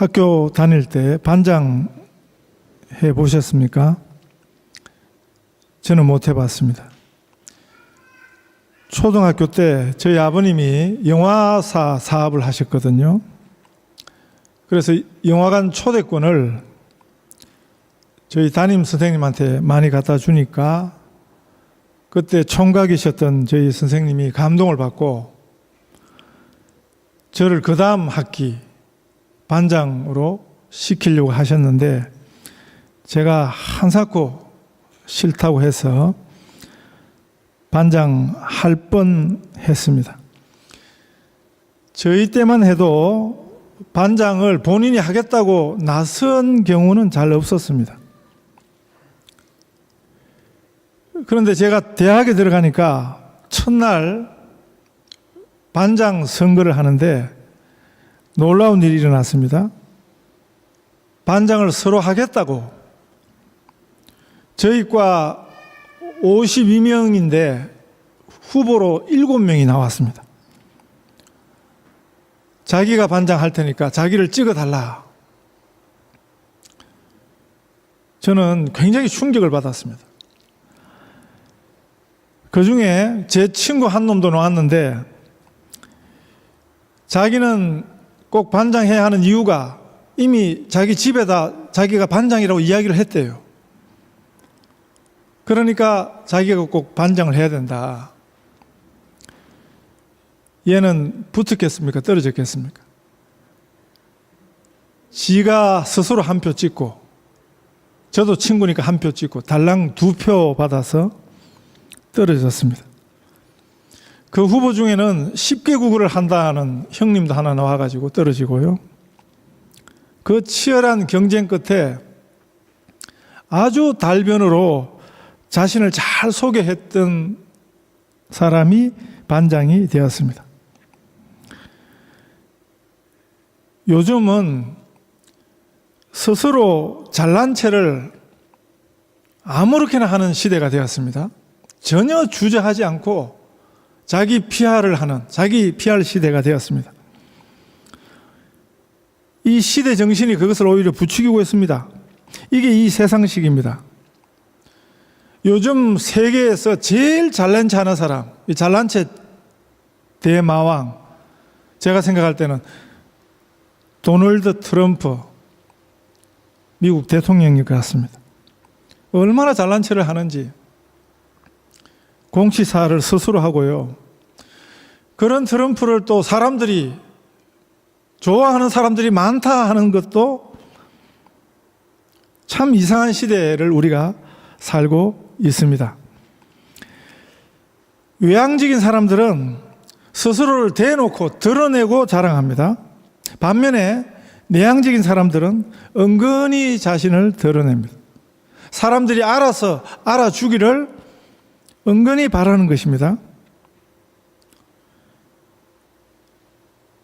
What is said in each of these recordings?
학교 다닐 때 반장 해 보셨습니까? 저는 못 해봤습니다. 초등학교 때 저희 아버님이 영화사 사업을 하셨거든요. 그래서 영화관 초대권을 저희 담임 선생님한테 많이 갖다 주니까 그때 총각이셨던 저희 선생님이 감동을 받고 저를 그 다음 학기 반장으로 시키려고 하셨는데 제가 한사코 싫다고 해서 반장 할 뻔 했습니다. 저희 때만 해도 반장을 본인이 하겠다고 나선 경우는 잘 없었습니다. 그런데 제가 대학에 들어가니까 첫날 반장 선거를 하는데 놀라운 일이 일어났습니다. 반장을 서로 하겠다고 저희 과 52명인데 후보로 7명이 나왔습니다. 자기가 반장할 테니까 자기를 찍어달라. 저는 굉장히 충격을 받았습니다. 그 중에 제 친구 한 놈도 나왔는데 자기는 꼭 반장해야 하는 이유가 이미 자기 집에다 자기가 반장이라고 이야기를 했대요. 그러니까 자기가 꼭 반장을 해야 된다. 얘는 붙었겠습니까? 떨어졌겠습니까? 지가 스스로 한 표 찍고 저도 친구니까 한 표 찍고 달랑 2표 받아서 떨어졌습니다. 그 후보 중에는 10개국어를 한다는 형님도 하나 나와가지고 떨어지고요. 그 치열한 경쟁 끝에 아주 달변으로 자신을 잘 소개했던 사람이 반장이 되었습니다. 요즘은 스스로 잘난 체를 아무렇게나 하는 시대가 되었습니다. 전혀 주저하지 않고 자기 PR을 하는 자기 PR 시대가 되었습니다. 이 시대 정신이 그것을 오히려 부추기고 있습니다. 이게 이 세상식입니다. 요즘 세계에서 제일 잘난 체 하는 사람, 이 잘난 체 대마왕, 제가 생각할 때는 도널드 트럼프 미국 대통령인 것 같습니다. 얼마나 잘난 체를 하는지 공치사를 스스로 하고요. 그런 트럼프를 또 사람들이 좋아하는 사람들이 많다 하는 것도 참 이상한 시대를 우리가 살고 있습니다. 외향적인 사람들은 스스로를 대놓고 드러내고 자랑합니다. 반면에 내향적인 사람들은 은근히 자신을 드러냅니다. 사람들이 알아서 알아주기를 은근히 바라는 것입니다.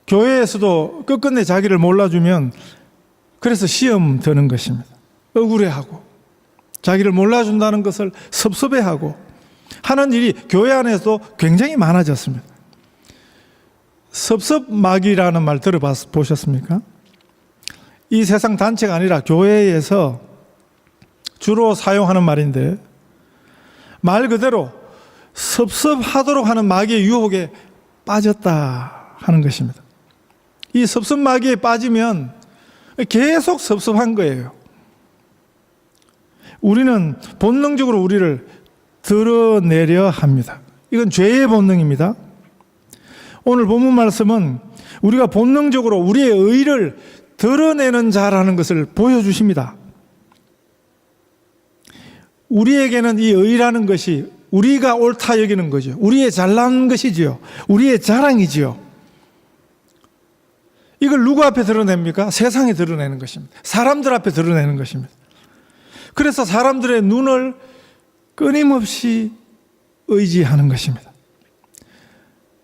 교회에서도 끝끝내 자기를 몰라주면 그래서 시험 드는 것입니다. 억울해하고 자기를 몰라준다는 것을 섭섭해하고 하는 일이 교회 안에서도 굉장히 많아졌습니다. 섭섭마귀라는 말 들어보셨습니까? 이 세상 단체가 아니라 교회에서 주로 사용하는 말인데 말 그대로 섭섭하도록 하는 마귀의 유혹에 빠졌다 하는 것입니다. 이 섭섭마귀에 빠지면 계속 섭섭한 거예요. 우리는 본능적으로 우리를 드러내려 합니다. 이건 죄의 본능입니다. 오늘 본문 말씀은 우리가 본능적으로 우리의 의를 드러내는 자라는 것을 보여주십니다. 우리에게는 이 의라는 것이 우리가 옳다 여기는 거죠. 우리의 잘난 것이지요. 우리의 자랑이지요. 이걸 누구 앞에 드러냅니까? 세상에 드러내는 것입니다. 사람들 앞에 드러내는 것입니다. 그래서 사람들의 눈을 끊임없이 의지하는 것입니다.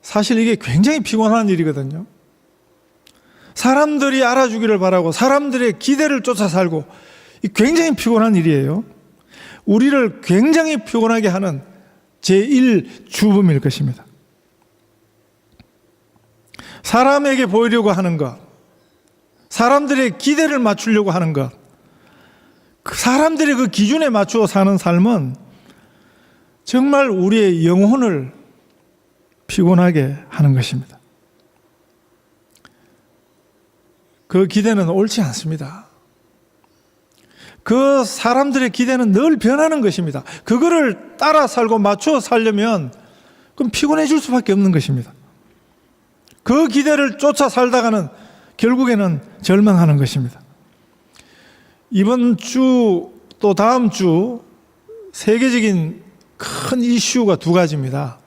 사실 이게 굉장히 피곤한 일이거든요. 사람들이 알아주기를 바라고 사람들의 기대를 쫓아 살고 굉장히 피곤한 일이에요. 우리를 굉장히 피곤하게 하는 제1주범일 것입니다. 사람에게 보이려고 하는 것, 사람들의 기대를 맞추려고 하는 것, 사람들의 그 기준에 맞추어 사는 삶은 정말 우리의 영혼을 피곤하게 하는 것입니다. 그 기대는 옳지 않습니다. 그 사람들의 기대는 늘 변하는 것입니다. 그거를 따라 살고 맞춰 살려면 그럼 피곤해질 수밖에 없는 것입니다. 그 기대를 쫓아 살다가는 결국에는 절망하는 것입니다. 이번 주 또 다음 주 세계적인 큰 이슈가 두 가지입니다.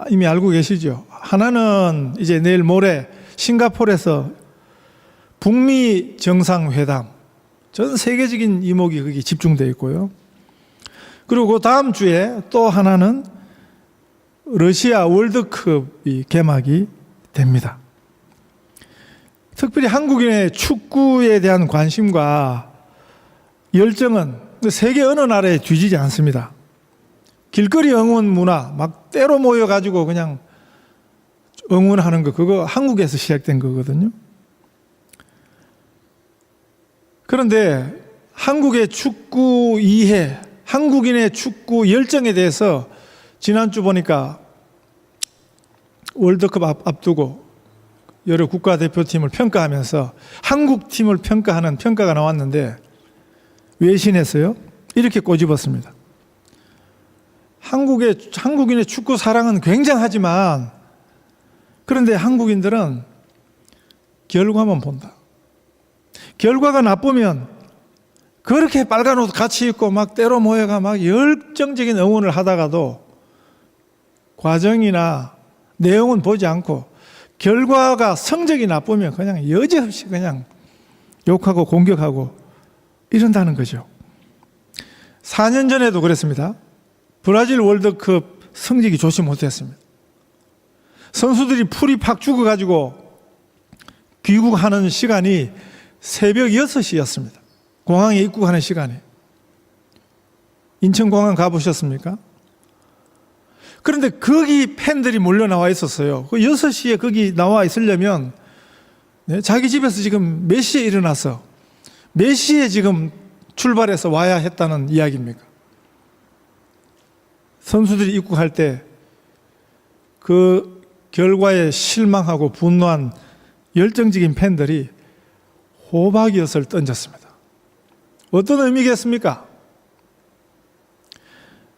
이미 알고 계시죠? 하나는 이제 내일 모레 싱가포르에서 북미 정상회담, 전 세계적인 이목이 거기 집중되어 있고요. 그리고 그 다음 주에 또 하나는 러시아 월드컵이 개막이 됩니다. 특별히 한국인의 축구에 대한 관심과 열정은 세계 어느 나라에 뒤지지 않습니다. 길거리 응원 문화, 막 때로 모여가지고 그냥 응원하는 거, 그거 한국에서 시작된 거거든요. 그런데 한국의 축구 이해, 한국인의 축구 열정에 대해서 지난주 보니까 월드컵 앞두고 여러 국가대표팀을 평가하면서 한국 팀을 평가하는 평가가 나왔는데 외신에서요 이렇게 꼬집었습니다. 한국인의 축구 사랑은 굉장하지만 그런데 한국인들은 결과만 본다. 결과가 나쁘면 그렇게 빨간 옷 같이 입고 막 때로 모여가 막 열정적인 응원을 하다가도 과정이나 내용은 보지 않고 결과가 성적이 나쁘면 그냥 여지없이 그냥 욕하고 공격하고 이런다는 거죠. 4년 전에도 그랬습니다. 브라질 월드컵 성적이 좋지 못했습니다. 선수들이 풀이 팍 죽어가지고 귀국하는 시간이 새벽 6시였습니다. 공항에 입국하는 시간이. 인천공항 가보셨습니까? 그런데 거기 팬들이 몰려 나와 있었어요. 그 6시에 거기 나와 있으려면 자기 집에서 지금 몇 시에 일어나서 몇 시에 지금 출발해서 와야 했다는 이야기입니까? 선수들이 입국할 때 그 결과에 실망하고 분노한 열정적인 팬들이 호박이엇을 던졌습니다. 어떤 의미겠습니까?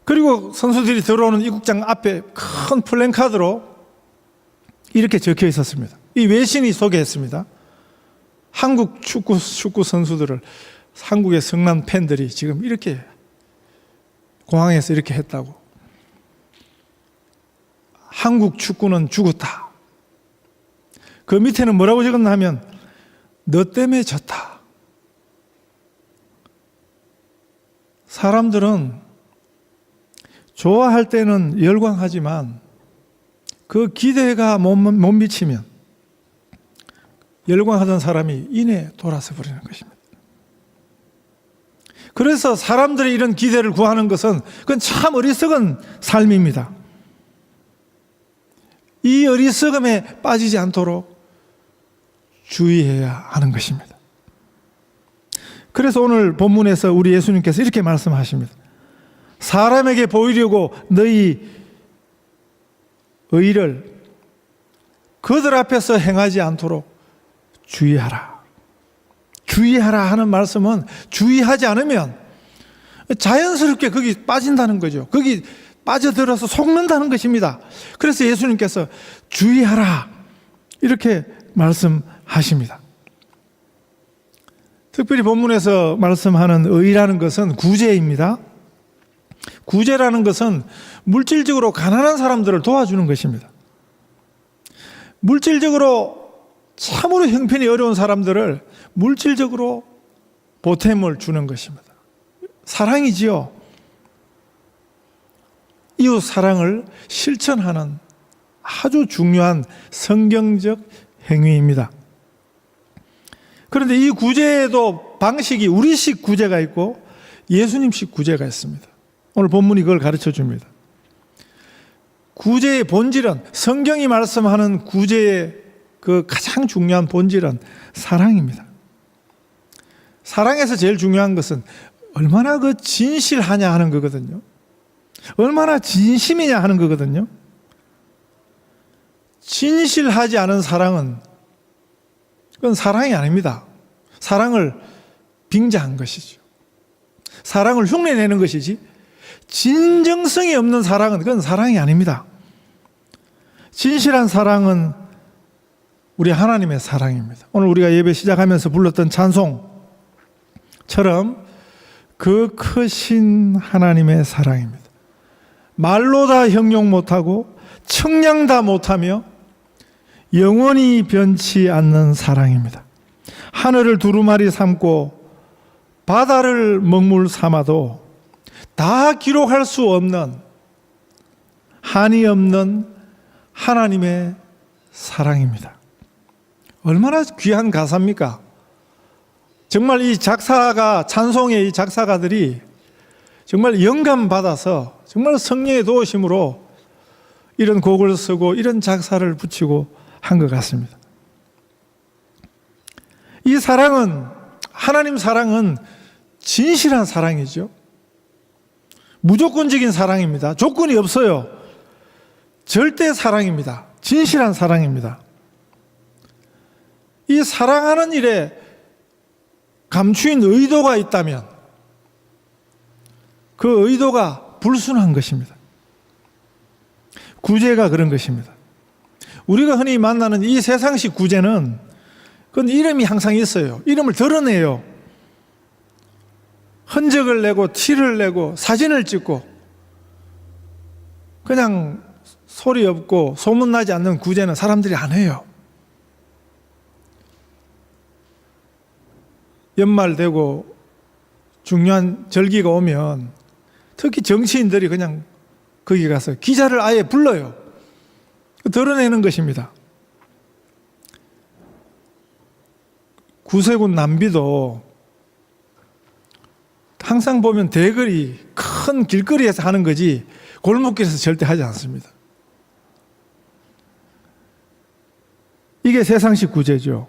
그리고 선수들이 들어오는 입국장 앞에 큰 플랜카드로 이렇게 적혀 있었습니다. 이 외신이 소개했습니다. 한국 축구 선수들을 한국의 성난 팬들이 지금 이렇게 공항에서 이렇게 했다고. 한국 축구는 죽었다. 그 밑에는 뭐라고 적었나 하면 너 때문에 졌다. 사람들은 좋아할 때는 열광하지만 그 기대가 못 미치면 열광하던 사람이 이내 돌아서 버리는 것입니다. 그래서 사람들이 이런 기대를 구하는 것은 그건 참 어리석은 삶입니다. 이 어리석음에 빠지지 않도록 주의해야 하는 것입니다. 그래서 오늘 본문에서 우리 예수님께서 이렇게 말씀하십니다. 사람에게 보이려고 너희 의를 그들 앞에서 행하지 않도록 주의하라. 주의하라 하는 말씀은 주의하지 않으면 자연스럽게 거기 빠진다는 거죠. 거기 빠져들어서 속는다는 것입니다. 그래서 예수님께서 주의하라 이렇게 말씀하십니다. 특별히 본문에서 말씀하는 의라는 것은 구제입니다. 구제라는 것은 물질적으로 가난한 사람들을 도와주는 것입니다. 물질적으로 참으로 형편이 어려운 사람들을 물질적으로 보탬을 주는 것입니다. 사랑이지요. 이웃 사랑을 실천하는 아주 중요한 성경적 행위입니다. 그런데 이 구제에도 방식이 우리식 구제가 있고 예수님식 구제가 있습니다. 오늘 본문이 그걸 가르쳐 줍니다. 구제의 본질은 성경이 말씀하는 구제의 그 가장 중요한 본질은 사랑입니다. 사랑에서 제일 중요한 것은 얼마나 그 진실하냐 하는 거거든요. 얼마나 진심이냐 하는 거거든요. 진실하지 않은 사랑은 그건 사랑이 아닙니다. 사랑을 빙자한 것이죠. 사랑을 흉내내는 것이지 진정성이 없는 사랑은 그건 사랑이 아닙니다. 진실한 사랑은 우리 하나님의 사랑입니다. 오늘 우리가 예배 시작하면서 불렀던 찬송처럼 그 크신 하나님의 사랑입니다. 말로 다 형용 못하고 청량 다 못하며 영원히 변치 않는 사랑입니다. 하늘을 두루마리 삼고 바다를 먹물 삼아도 다 기록할 수 없는 한이 없는 하나님의 사랑입니다. 얼마나 귀한 가사입니까? 정말 이 작사가, 찬송의 이 작사가들이 정말 영감 받아서 정말 성령의 도우심으로 이런 곡을 쓰고 이런 작사를 붙이고 한 것 같습니다. 이 사랑은, 하나님 사랑은 진실한 사랑이죠. 무조건적인 사랑입니다. 조건이 없어요. 절대 사랑입니다. 진실한 사랑입니다. 이 사랑하는 일에 감추인 의도가 있다면 그 의도가 불순한 것입니다. 구제가 그런 것입니다. 우리가 흔히 만나는 이 세상식 구제는 그건 이름이 항상 있어요. 이름을 드러내요. 흔적을 내고 티를 내고 사진을 찍고 그냥 소리 없고 소문나지 않는 구제는 사람들이 안 해요. 연말 되고 중요한 절기가 오면 특히 정치인들이 그냥 거기 가서 기자를 아예 불러요. 드러내는 것입니다. 구세군 남비도 항상 보면 대거리, 큰 길거리에서 하는 거지 골목길에서 절대 하지 않습니다. 이게 세상식 구제죠.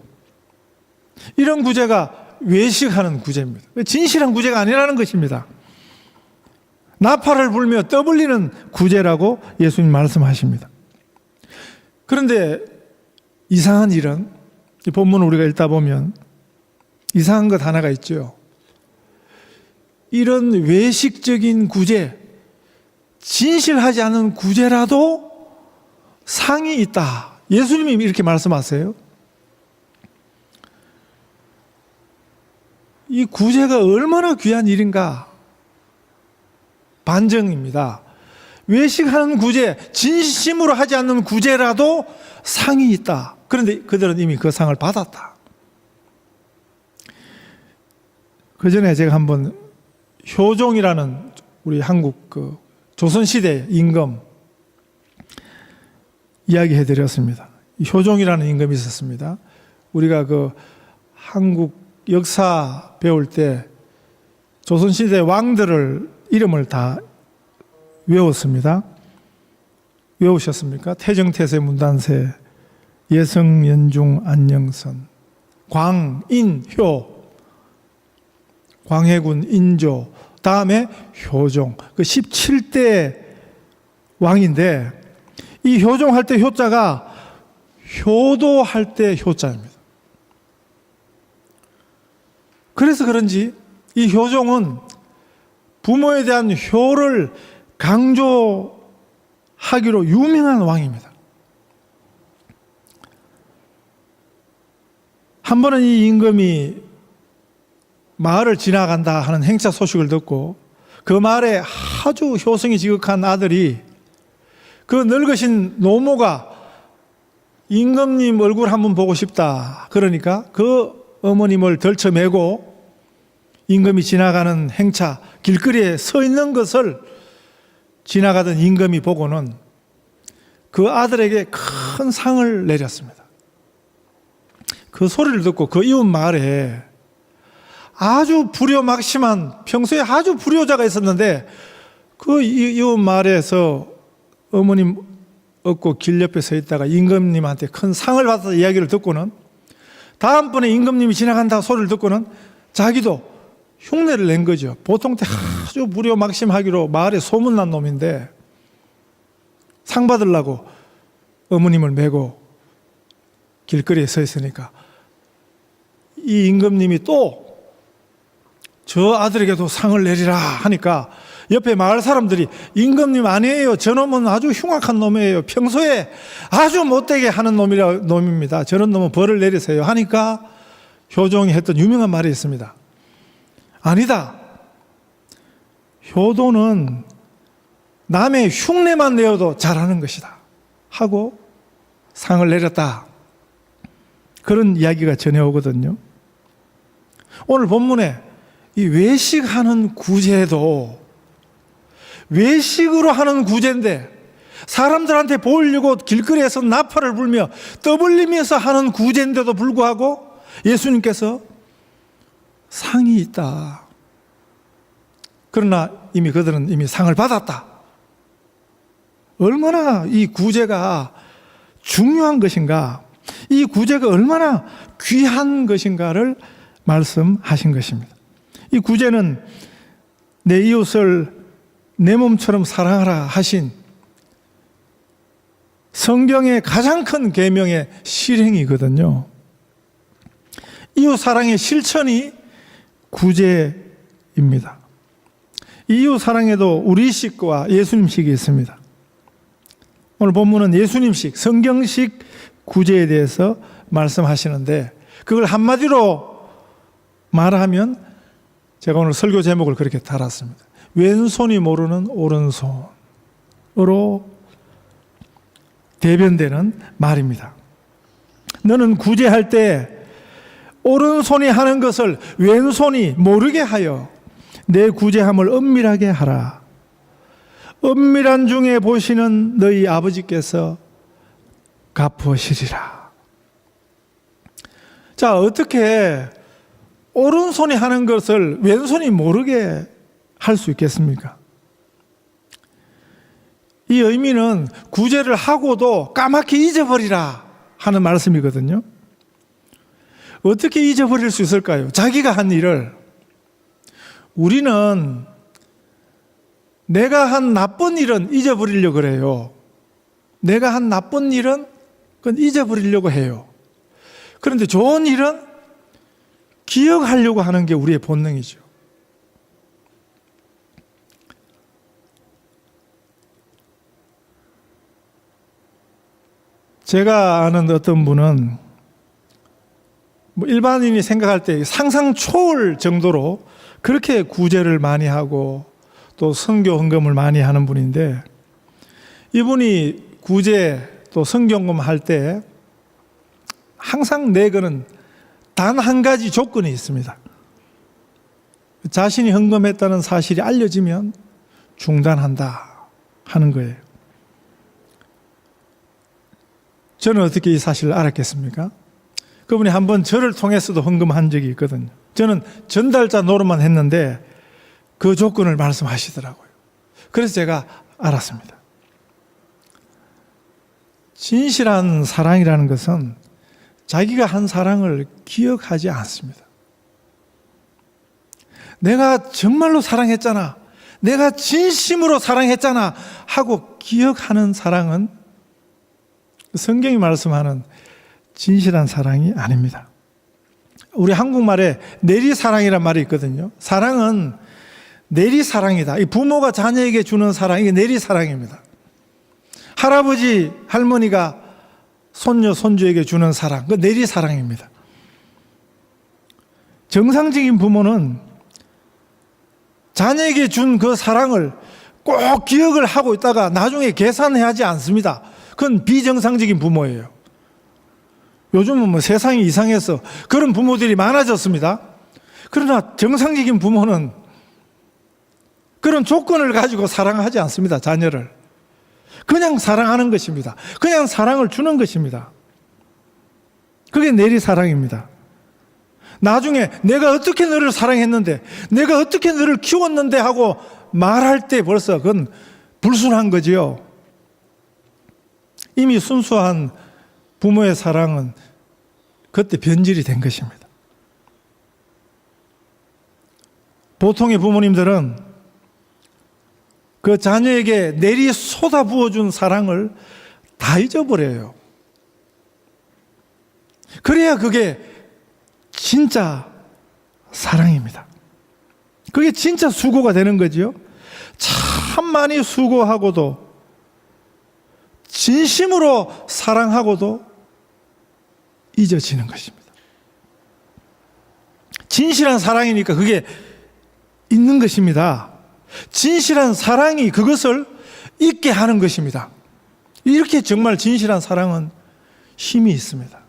이런 구제가 외식하는 구제입니다. 진실한 구제가 아니라는 것입니다. 나팔을 불며 떠벌리는 구제라고 예수님 말씀하십니다. 그런데 이상한 일은 이 본문을 우리가 읽다 보면 이상한 것 하나가 있죠. 이런 외식적인 구제, 진실하지 않은 구제라도 상이 있다. 예수님이 이렇게 말씀하세요. 이 구제가 얼마나 귀한 일인가 반증입니다. 외식하는 구제, 진심으로 하지 않는 구제라도 상이 있다. 그런데 그들은 이미 그 상을 받았다. 그 전에 제가 한번 효종이라는 우리 한국 그 조선시대 임금 이야기해 드렸습니다. 효종이라는 임금이 있었습니다. 우리가 그 한국 역사 배울 때 조선시대 왕들을 이름을 다 외웠습니다. 외우셨습니까? 태정태세, 문단세, 예성, 연중, 안녕선, 광, 인, 효, 광해군, 인조, 다음에 효종. 그 17대 왕인데 이 효종할 때 효자가 효도할 때 효자입니다. 그래서 그런지 이 효종은 부모에 대한 효를 강조하기로 유명한 왕입니다. 한 번은 이 임금이 마을을 지나간다 하는 행차 소식을 듣고 그 마을에 아주 효성이 지극한 아들이 그 늙으신 노모가 임금님 얼굴 한번 보고 싶다. 그러니까 그 어머님을 덜쳐매고 임금이 지나가는 행차 길거리에 서 있는 것을 지나가던 임금이 보고는 그 아들에게 큰 상을 내렸습니다. 그 소리를 듣고 그 이웃 마을에 아주 불효막심한, 평소에 아주 불효자가 있었는데 그 이웃 마을에서 어머님 얻고 길 옆에 서 있다가 임금님한테 큰 상을 받아서 이야기를 듣고는 다음번에 임금님이 지나간다 소리를 듣고는 자기도 흉내를 낸 거죠. 보통 때 아주 무료막심하기로 마을에 소문난 놈인데 상 받으려고 어머님을 메고 길거리에 서 있으니까 이 임금님이 또 저 아들에게도 상을 내리라 하니까 옆에 마을 사람들이 임금님 아니에요. 저놈은 아주 흉악한 놈이에요. 평소에 아주 못되게 하는 놈입니다. 저런 놈은 벌을 내리세요 하니까 효종이 했던 유명한 말이 있습니다. 아니다. 효도는 남의 흉내만 내어도 잘하는 것이다 하고 상을 내렸다. 그런 이야기가 전해오거든요. 오늘 본문에 이 외식하는 구제도 외식으로 하는 구제인데 사람들한테 보이려고 길거리에서 나팔을 불며 떠벌리면서 하는 구제인데도 불구하고 예수님께서 상이 있다. 그러나 이미 그들은 이미 상을 받았다. 얼마나 이 구제가 중요한 것인가, 이 구제가 얼마나 귀한 것인가를 말씀하신 것입니다. 이 구제는 내 이웃을 내 몸처럼 사랑하라 하신 성경의 가장 큰 계명의 실행이거든요. 이웃 사랑의 실천이 구제입니다. 이웃 사랑에도 우리식과 예수님식이 있습니다. 오늘 본문은 예수님식, 성경식 구제에 대해서 말씀하시는데 그걸 한마디로 말하면 제가 오늘 설교 제목을 그렇게 달았습니다. 왼손이 모르는 오른손으로 대변되는 말입니다. 너는 구제할 때 오른손이 하는 것을 왼손이 모르게 하여 내 구제함을 엄밀하게 하라. 엄밀한 중에 보시는 너희 아버지께서 갚으시리라. 자, 어떻게 오른손이 하는 것을 왼손이 모르게 할 수 있겠습니까? 이 의미는 구제를 하고도 까맣게 잊어버리라 하는 말씀이거든요. 어떻게 잊어버릴 수 있을까요? 자기가 한 일을. 우리는 내가 한 나쁜 일은 잊어버리려고 그래요. 내가 한 나쁜 일은 그건 잊어버리려고 해요. 그런데 좋은 일은 기억하려고 하는 게 우리의 본능이죠. 제가 아는 어떤 분은 일반인이 생각할 때 상상 초월 정도로 그렇게 구제를 많이 하고 또 선교 헌금을 많이 하는 분인데, 이분이 구제 또 선교헌금 할 때 항상 내거는 단 한 가지 조건이 있습니다. 자신이 헌금했다는 사실이 알려지면 중단한다 하는 거예요. 저는 어떻게 이 사실을 알았겠습니까? 그분이 한번 저를 통해서도 헌금한 적이 있거든요. 저는 전달자 노릇만 했는데 그 조건을 말씀하시더라고요. 그래서 제가 알았습니다. 진실한 사랑이라는 것은 자기가 한 사랑을 기억하지 않습니다. 내가 정말로 사랑했잖아, 내가 진심으로 사랑했잖아 하고 기억하는 사랑은 성경이 말씀하는 진실한 사랑이 아닙니다. 우리 한국말에 내리사랑이란 말이 있거든요. 사랑은 내리사랑이다. 이 부모가 자녀에게 주는 사랑, 이게 내리사랑입니다. 할아버지, 할머니가 손녀, 손주에게 주는 사랑, 그 내리사랑입니다. 정상적인 부모는 자녀에게 준 그 사랑을 꼭 기억을 하고 있다가 나중에 계산해야 하지 않습니다. 그건 비정상적인 부모예요. 요즘은 뭐 세상이 이상해서 그런 부모들이 많아졌습니다. 그러나 정상적인 부모는 그런 조건을 가지고 사랑하지 않습니다. 자녀를 그냥 사랑하는 것입니다. 그냥 사랑을 주는 것입니다. 그게 내리사랑입니다. 나중에 내가 어떻게 너를 사랑했는데, 내가 어떻게 너를 키웠는데 하고 말할 때 벌써 그건 불순한 거지요. 이미 순수한 부모의 사랑은 그때 변질이 된 것입니다. 보통의 부모님들은 그 자녀에게 내리 쏟아 부어준 사랑을 다 잊어버려요. 그래야 그게 진짜 사랑입니다. 그게 진짜 수고가 되는 거지요. 참 많이 수고하고도 진심으로 사랑하고도 잊어지는 것입니다. 진실한 사랑이니까 그게 있는 것입니다. 진실한 사랑이 그것을 잊게 하는 것입니다. 이렇게 정말 진실한 사랑은 힘이 있습니다.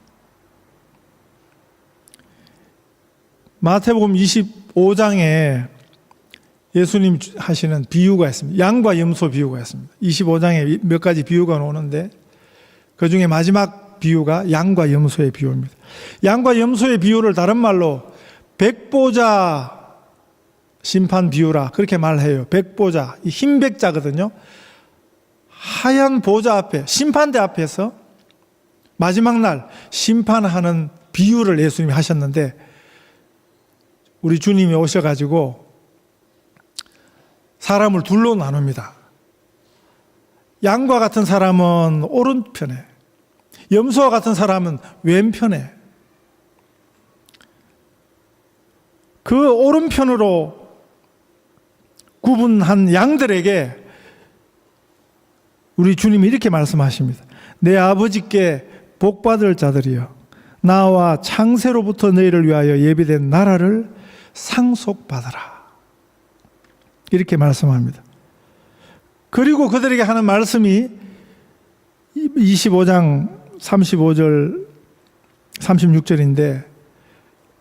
마태복음 25장에 예수님 하시는 비유가 있습니다. 양과 염소 비유가 있습니다. 25장에 몇 가지 비유가 나오는데 그 중에 마지막 비유가 양과 염소의 비유입니다. 양과 염소의 비유를 다른 말로 백보자 심판 비유라 그렇게 말해요. 백보자, 흰 백자거든요. 하얀 보좌 앞에, 심판대 앞에서 마지막 날 심판하는 비유를 예수님이 하셨는데 우리 주님이 오셔가지고 사람을 둘로 나눕니다. 양과 같은 사람은 오른편에, 염소와 같은 사람은 왼편에. 그 오른편으로 구분한 양들에게 우리 주님이 이렇게 말씀하십니다. 내 아버지께 복받을 자들이여 나와 창세로부터 너희를 위하여 예비된 나라를 상속받아라. 이렇게 말씀합니다. 그리고 그들에게 하는 말씀이 25장 35절 36절인데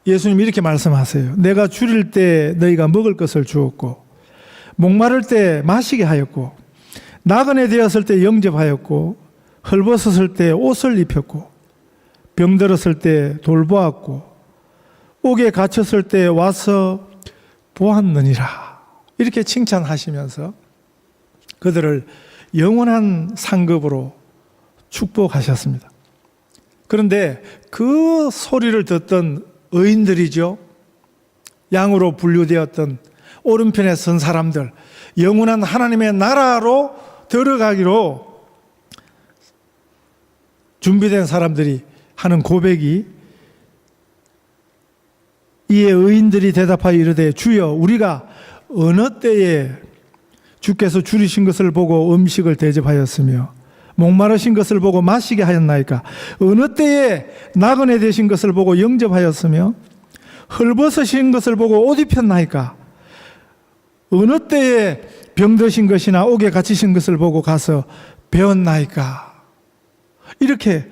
예수님이 이렇게 말씀하세요. 내가 줄일 때 너희가 먹을 것을 주었고 목마를 때 마시게 하였고 나그네 되었을 때 영접하였고 헐벗었을 때 옷을 입혔고 병들었을 때 돌보았고 옥에 갇혔을 때 와서 보았느니라. 이렇게 칭찬하시면서 그들을 영원한 상급으로 축복하셨습니다. 그런데 그 소리를 듣던 의인들이죠. 양으로 분류되었던 오른편에 선 사람들, 영원한 하나님의 나라로 들어가기로 준비된 사람들이 하는 고백이 이에 의인들이 대답하여 이르되 주여 우리가 어느 때에 주께서 줄이신 것을 보고 음식을 대접하였으며 목마르신 것을 보고 마시게 하였나이까? 어느 때에 나그네 되신 것을 보고 영접하였으며 헐벗으신 것을 보고 옷 입혔나이까? 어느 때에 병드신 것이나 옥에 갇히신 것을 보고 가서 배웠나이까? 이렇게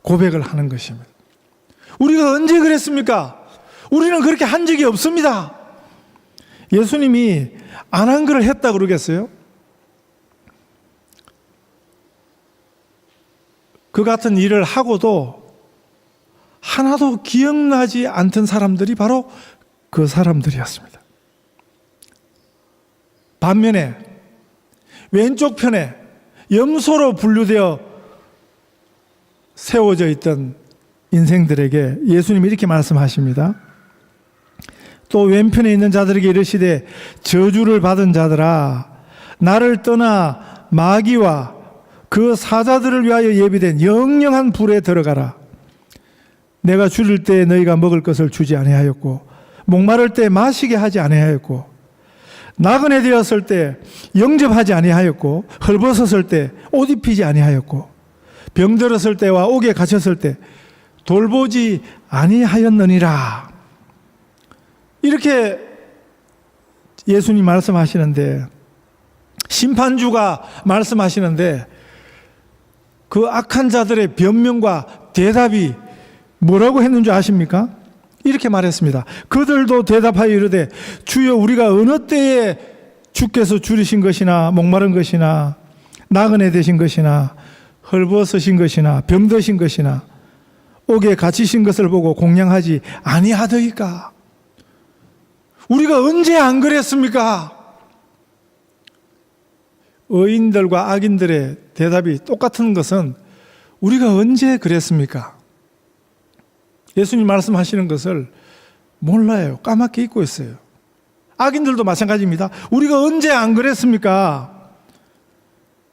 고백을 하는 것입니다. 우리가 언제 그랬습니까? 우리는 그렇게 한 적이 없습니다. 예수님이 안 한 거를 했다 그러겠어요? 그 같은 일을 하고도 하나도 기억나지 않던 사람들이 바로 그 사람들이었습니다. 반면에 왼쪽 편에 염소로 분류되어 세워져 있던 인생들에게 예수님이 이렇게 말씀하십니다. 또 왼편에 있는 자들에게 이르시되 저주를 받은 자들아 나를 떠나 마귀와 그 사자들을 위하여 예비된 영영한 불에 들어가라. 내가 줄일 때 너희가 먹을 것을 주지 아니하였고 목마를 때 마시게 하지 아니하였고 나그네 되었을 때 영접하지 아니하였고 헐벗었을 때 옷 입히지 아니하였고 병들었을 때와 옥에 갇혔을 때 돌보지 아니하였느니라. 이렇게 예수님 말씀하시는데 심판주가 말씀하시는데 그 악한 자들의 변명과 대답이 뭐라고 했는지 아십니까? 이렇게 말했습니다. 그들도 대답하여 이르되 주여 우리가 어느 때에 주께서 줄이신 것이나 목마른 것이나 나그네 되신 것이나 헐벗으신 것이나 병드신 것이나 옥에 갇히신 것을 보고 공양하지 아니하더이까? 우리가 언제 안 그랬습니까? 의인들과 악인들의 대답이 똑같은 것은 우리가 언제 그랬습니까? 예수님 말씀하시는 것을 몰라요. 까맣게 잊고 있어요. 악인들도 마찬가지입니다. 우리가 언제 안 그랬습니까?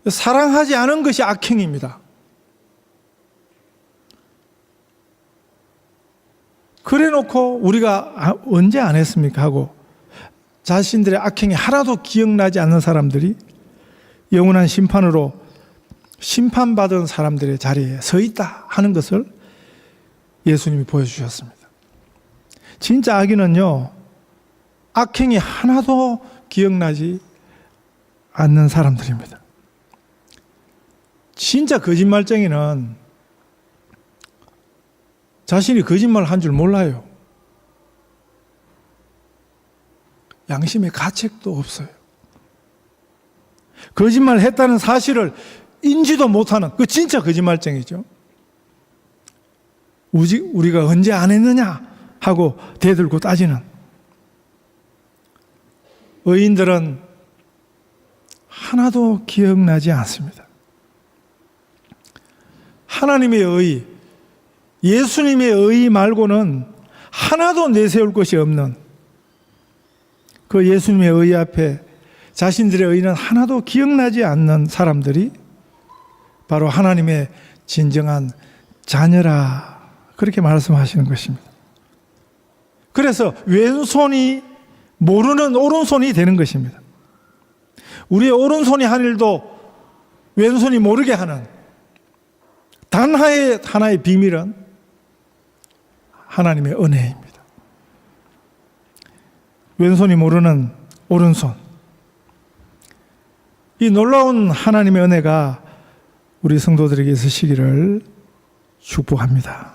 사랑하지 않은 것이 악행입니다. 그래 놓고 우리가 언제 안 했습니까? 하고 자신들의 악행이 하나도 기억나지 않는 사람들이 영원한 심판으로 심판받은 사람들의 자리에 서 있다 하는 것을 예수님이 보여주셨습니다. 진짜 악인은요, 악행이 하나도 기억나지 않는 사람들입니다. 진짜 거짓말쟁이는 자신이 거짓말 한 줄 몰라요. 양심의 가책도 없어요. 거짓말 했다는 사실을 인지도 못하는 그 진짜 거짓말쟁이죠. 우리가 언제 안 했느냐 하고 대들고 따지는 의인들은 하나도 기억나지 않습니다. 하나님의 의, 예수님의 의 말고는 하나도 내세울 것이 없는 그 예수님의 의 앞에 자신들의 의는 하나도 기억나지 않는 사람들이 바로 하나님의 진정한 자녀라, 그렇게 말씀하시는 것입니다. 그래서 왼손이 모르는 오른손이 되는 것입니다. 우리의 오른손이 한 일도 왼손이 모르게 하는 단 하나의 비밀은 하나님의 은혜입니다. 왼손이 모르는 오른손. 이 놀라운 하나님의 은혜가 우리 성도들에게 있으시기를 축복합니다.